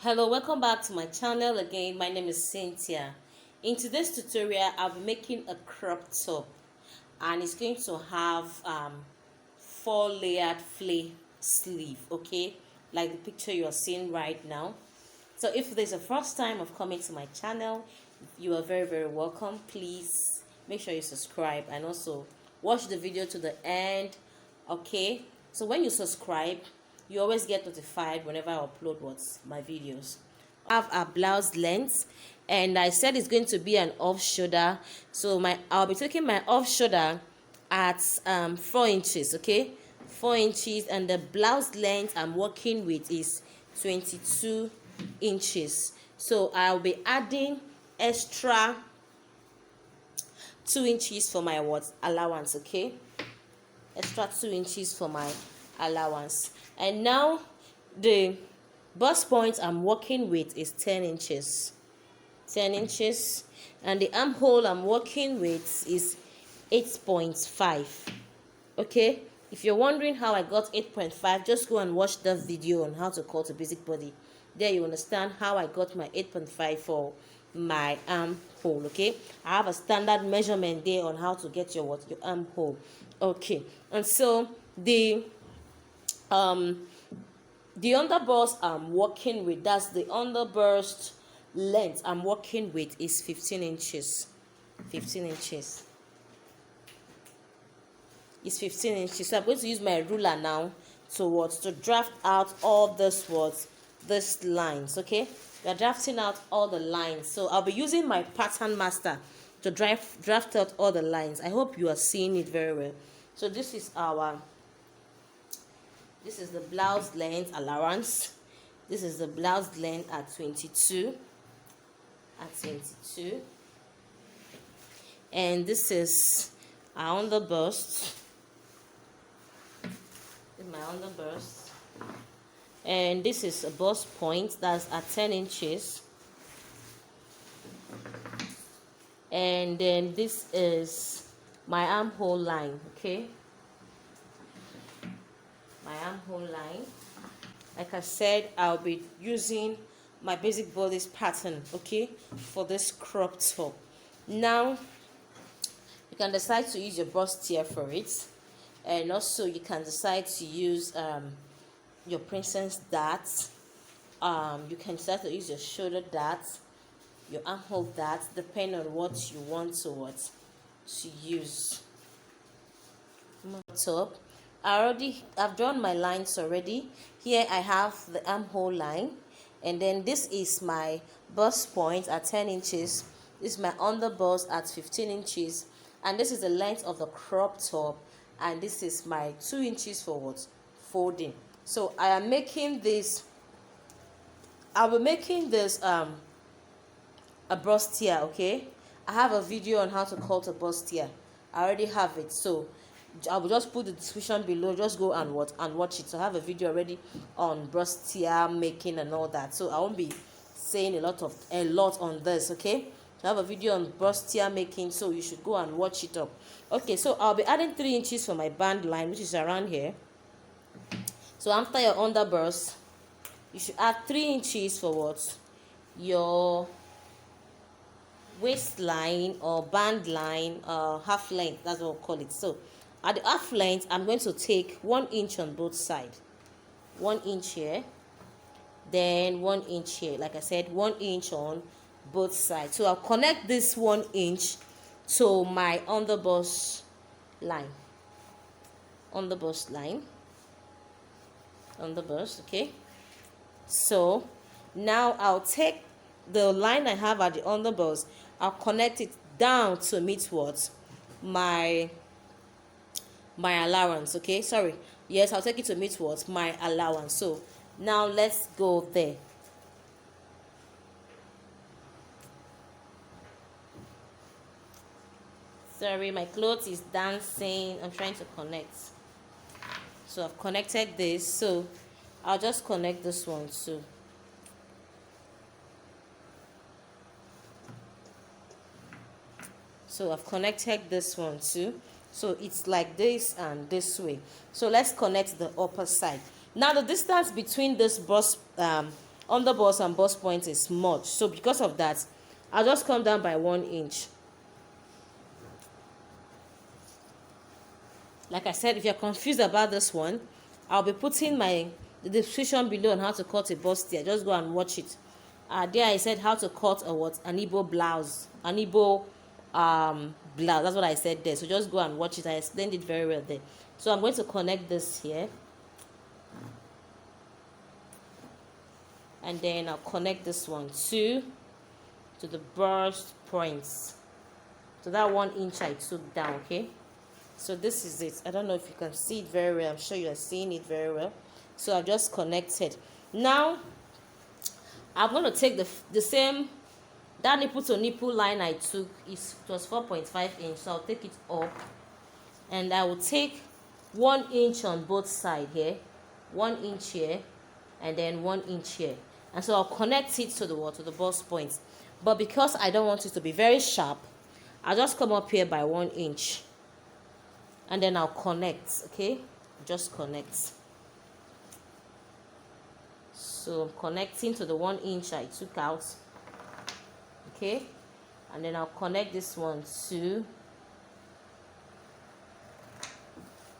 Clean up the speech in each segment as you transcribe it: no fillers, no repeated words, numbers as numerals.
Hello, welcome back to my channel again. My name is Cynthia. In today's tutorial, I'll be making a crop top, and it's going to have 4-layered flare sleeve, okay, like the picture you are seeing right now. So if this is the first time of coming to my channel, you are very welcome. Please make sure you subscribe and also watch the video to the end, okay? So when you subscribe, you always get notified whenever I upload my videos. I have a blouse length, and I said it's going to be an off shoulder, so I'll be taking my off shoulder at 4 inches, okay, 4 inches, and the blouse length I'm working with is 22 inches. So I'll be adding extra 2 inches for my allowance, okay, extra 2 inches for my allowance. And now the bust point I'm working with is 10 inches, and the armhole I'm working with is 8.5. okay. If you're wondering how I got 8.5, just go and watch the video on how to cut a basic body. There you understand how I got my 8.5 for my armhole, okay. I have a standard measurement there on how to get your armhole, okay. And so the underburst I'm working with, that's the underburst length I'm working with, is 15 inches. 15 inches. It's 15 inches. So I'm going to use my ruler now to draft out all this lines, okay. We're drafting out all the lines, so I'll be using my pattern master to draft out all the lines. I hope you are seeing it very well. So this is the blouse length allowance. This is the blouse length at 22. And this is our underburst. This is my underburst. And this is a bust point, that's at 10 inches. And then this is my armhole line, okay. My armhole line. Like I said, I'll be using my basic bodice pattern, okay, for this crop top. Now you can decide to use your bustier for it, and also you can decide to use your princess darts. You can decide to use your shoulder darts, your armhole darts, depending on what you want to use. Top. I've drawn my lines already. Here I have the armhole line, and then this is my bust point at 10 inches. This is my underbust at 15 inches, and this is the length of the crop top, and this is my 2 inches for folding. So I am making this. I'll be making this a bustier, okay. I have a video on how to cut a bustier. I already have it, so I will just put the description below. Just go and watch it. So I have a video already on bustier making and all that, so I won't be saying a lot on this, okay. I have a video on bustier making, so you should go and watch it up. Okay, so I'll be adding 3 inches for my band line, which is around here. So after your underburst, you should add 3 inches for your waistline or band line, half length, that's what we'll call it. So at the half length, I'm going to take 1 inch on both sides. 1 inch here, then 1 inch here. Like I said, 1 inch on both sides. So I'll connect this 1 inch to my underburst line. Underburst, okay. So now I'll take the line I have at the underburst, I'll connect it down to meet my allowance, okay. Sorry, yes, I'll take it to meet my allowance. So now let's go there. Sorry, my clothes is dancing. I'm trying to connect. So I've connected this, so I'll just connect this one too. So I've connected this one too. So it's like this and this way. So let's connect the upper side. Now the distance between this bust underbust and bust point is much, so because of that I'll just come down by 1 inch. Like I said, if you're confused about this one, I'll be putting the description below on how to cut a bustier. Just go and watch it. There I said how to cut an Igbo blouse, an Igbo blouse. That's what I said there. So just go and watch it. I explained it very well there. So I'm going to connect this here, and then I'll connect this one to the burst points. So that 1 inch I took down. Okay. So this is it. I don't know if you can see it very well. I'm sure you are seeing it very well. So I've just connected. Now I'm going to take the same, that nipple to nipple line I took, it was 4.5 inch. So I'll take it up, and I will take 1 inch on both sides here, 1 inch here, and then 1 inch here. And so I'll connect it to the bust point. But because I don't want it to be very sharp, I'll just come up here by 1 inch. And then I'll connect, okay? Just connect. So I'm connecting to the 1 inch I took out, okay? And then I'll connect this one to.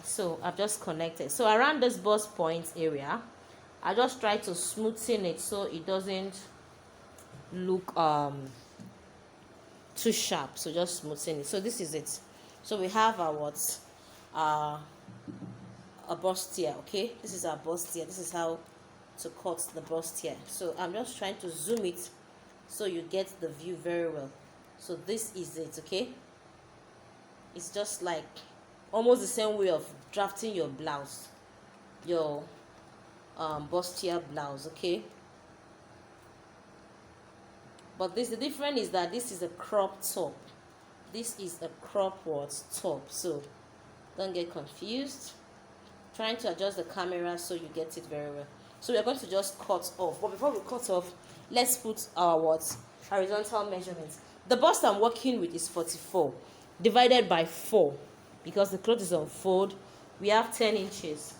So I've just connected. So around this bust point area, I just try to smoothen it so it doesn't look too sharp. So just smoothen it. So this is it. So we have our a bustier, okay? This is our bustier. This is how to cut the bustier. So I'm just trying to zoom it so you get the view very well. So this is it, okay? It's just like almost the same way of drafting your blouse, your bustier blouse, okay? But the difference is that this is a crop top. This is a crop top. So don't get confused. Trying to adjust the camera so you get it very well. So we're going to just cut off. But before we cut off, let's put our horizontal measurements. The bust I'm working with is 44 divided by 4, because the cloth is on fold. We have 10 inches.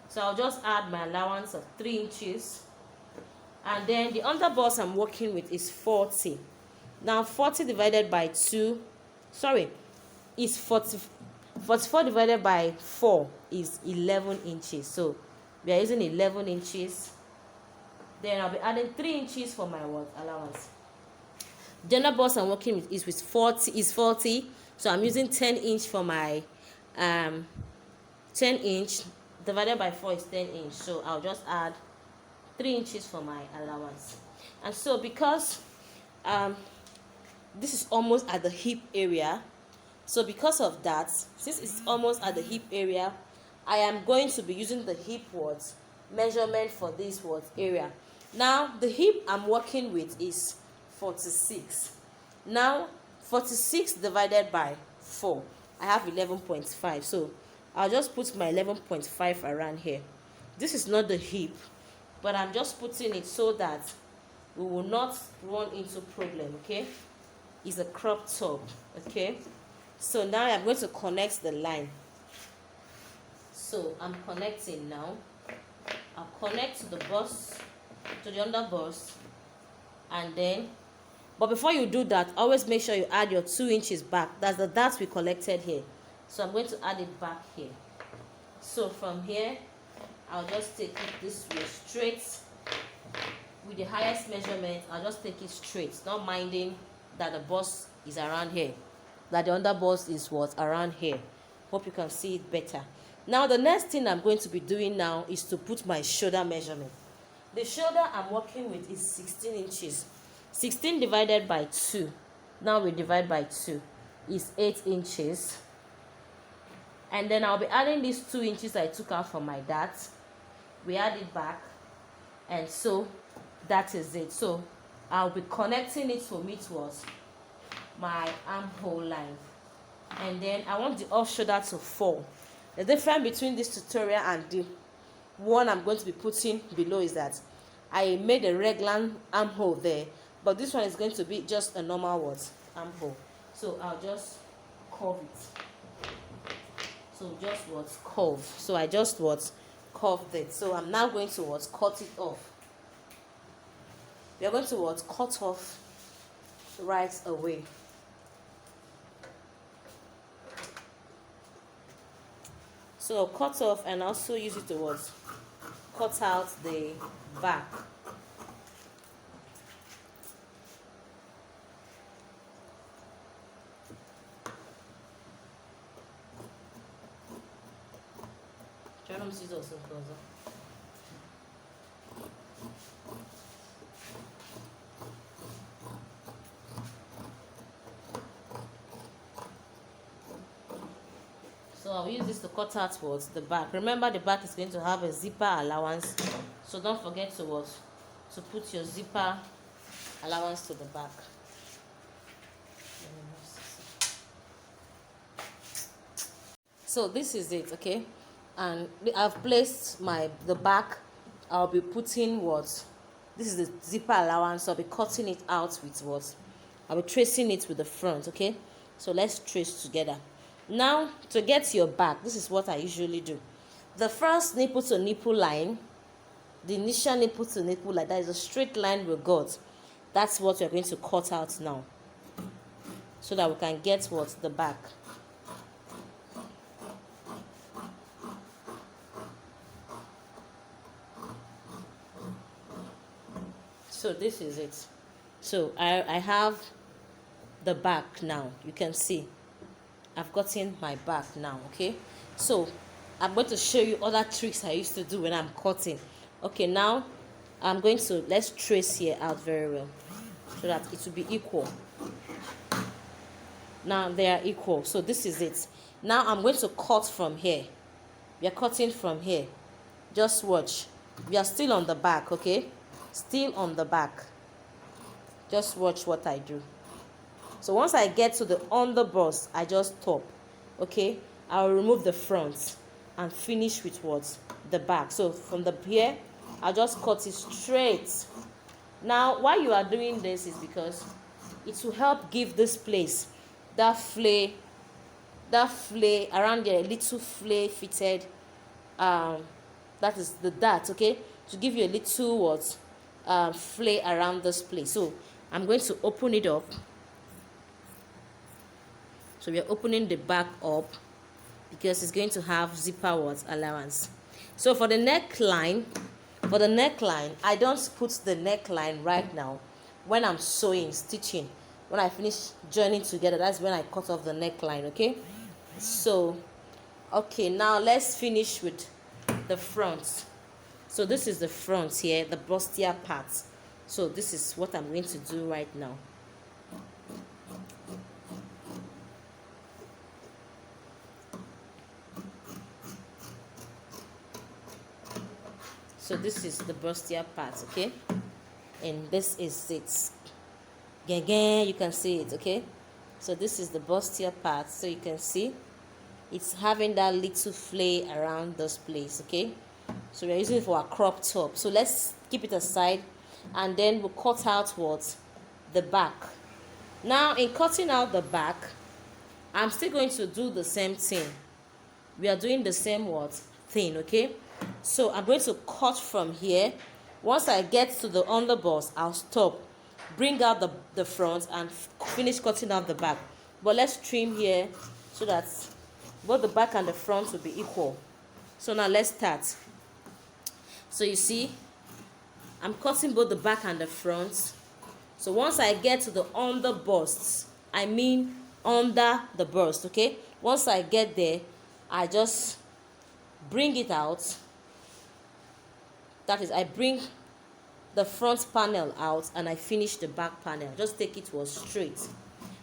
So I'll just add my allowance of 3 inches. And then the underbust I'm working with is 40. Now 40 divided by 2, is 40. 44 divided by 4 is 11 inches. So we are using 11 inches. Then I'll be adding 3 inches for my allowance. The underbust I'm working with is 40. So I'm using 10 inch for my 10 inch divided by 4 is 10 inch. So I'll just add 3 inches for my allowance. And so because this is almost at the hip area, so because of that, since it's almost at the hip area, I am going to be using the hip measurement for this area. Now the hip I'm working with is 46. Now 46 divided by 4, I have 11.5. So I'll just put my 11.5 around here. This is not the hip, but I'm just putting it so that we will not run into problem, okay? It's a crop top, okay? So now I'm going to connect the line. So I'm connecting now. I'll connect to the bust, to the underbust, and then, but before you do that, always make sure you add your 2 inches back. That's the dart we collected here. So I'm going to add it back here. So from here, I'll just take it this way, straight. With the highest measurement, I'll just take it straight, not minding that the bust is around here, that the underbust is around here. Hope you can see it better. Now the next thing I'm going to be doing now is to put my shoulder measurement. The shoulder I'm working with is 16 inches. 16 divided by 2, now we divide by 2, is 8 inches. And then I'll be adding these 2 inches I took out from my dart. We add it back, and so that is it. So I'll be connecting it for me towards my armhole line, and then I want the off shoulder to fall. The difference between this tutorial and the one I'm going to be putting below is that I made a regular armhole there, but this one is going to be just a normal armhole. So I'll just curve it. So just curve. So I just curved it. So I'm now going to cut it off. we are going to what? Cut off right away. So cut off and also use it to what? Cut out the back. Try not to see also closer. So I'll use this to cut out towards the back. Remember, the back is going to have a zipper allowance, so don't forget to what? To put your zipper allowance to the back. So this is it, okay? And I've placed the back. I'll be putting what? This is the zipper allowance, so I'll be cutting it out with what? I'll be tracing it with the front, okay? So let's trace together. Now, to get your back, this is what I usually do. The first nipple to nipple line, the initial nipple to nipple line, that is a straight line we got. That's what we're going to cut out now, so that we can get what? The back. So this is it. So I have the back now. You can see I've gotten my back now, okay? So I'm going to show you other tricks I used to do when I'm cutting. Okay, now I'm going to, let's trace here out very well so that it will be equal. Now they are equal. So this is it. Now I'm going to cut from here. We are cutting from here. Just watch. We are still on the back, okay? Still on the back. Just watch what I do. So once I get to the underbust, I just stop, okay? I'll remove the front and finish with what? The back. So from the here, I'll just cut it straight. Now, why you are doing this is because it will help give this place that flay around there, a little flay fitted, that is the dart, okay? To give you a little what? Flay around this place. So I'm going to open it up. So we are opening the back up because it's going to have zipper allowance. So for the neckline, I don't put the neckline right now. When I'm sewing, stitching, when I finish joining together, that's when I cut off the neckline, okay? So, okay, now let's finish with the front. So this is the front here, the bustier part. So this is what I'm going to do right now. So this is the bustier part, okay? And this is it. Again, you can see it, okay? So this is the bustier part. So you can see it's having that little flay around this place, okay? So we're using it for a crop top. So let's keep it aside, and then we'll cut out what? The back. Now, in cutting out the back, I'm still going to do the same thing. We are doing the same what? Thing, okay? So I'm going to cut from here. Once I get to the underbust, I'll stop, bring out the front, and finish cutting out the back. But let's trim here so that both the back and the front will be equal. So now let's start. So you see, I'm cutting both the back and the front. So once I get to the underbust, I mean under the bust, okay? Once I get there, I just bring it out. That is, I bring the front panel out and I finish the back panel. Just take it straight.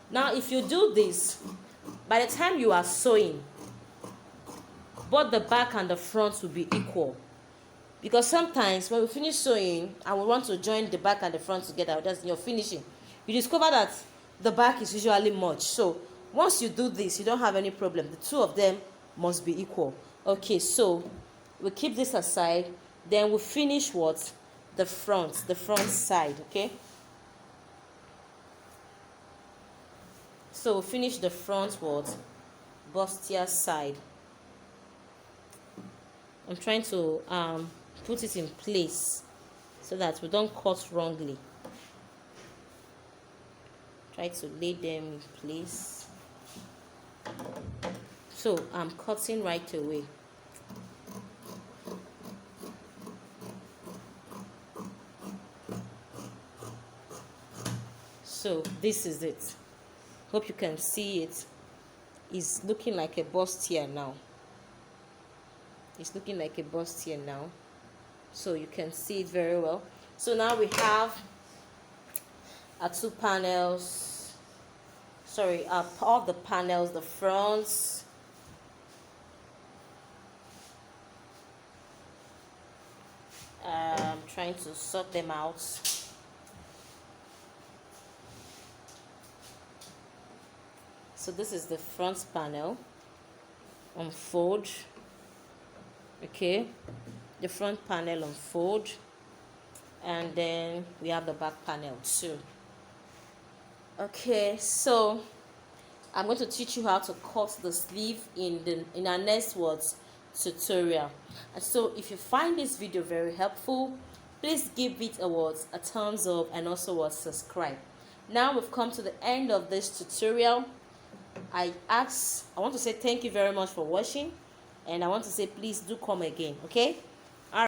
Now, if you do this, by the time you are sewing, both the back and the front will be equal. Because sometimes when we finish sewing and we want to join the back and the front together, that's you're finishing, you discover that the back is usually much. So once you do this, you don't have any problem. The two of them must be equal. Okay, so we keep this aside. Then we finish what? The front side, okay? So we finish the front what? Bustier side. I'm trying to put it in place so that we don't cut wrongly. try to lay them in place. So I'm cutting right away. So this is it. Hope you can see it. It's looking like a bust here now. It's looking like a bust here now. So you can see it very well. So now we have our two panels. Sorry, all the panels, the fronts. I'm trying to sort them out. So this is the front panel. Unfold. Okay, the front panel unfold, and then we have the back panel too. Okay, so I'm going to teach you how to cut the sleeve in our next tutorial. And so if you find this video very helpful, please give it a thumbs up, and also subscribe. Now we've come to the end of this tutorial. I want to say thank you very much for watching, and I want to say please do come again. Okay.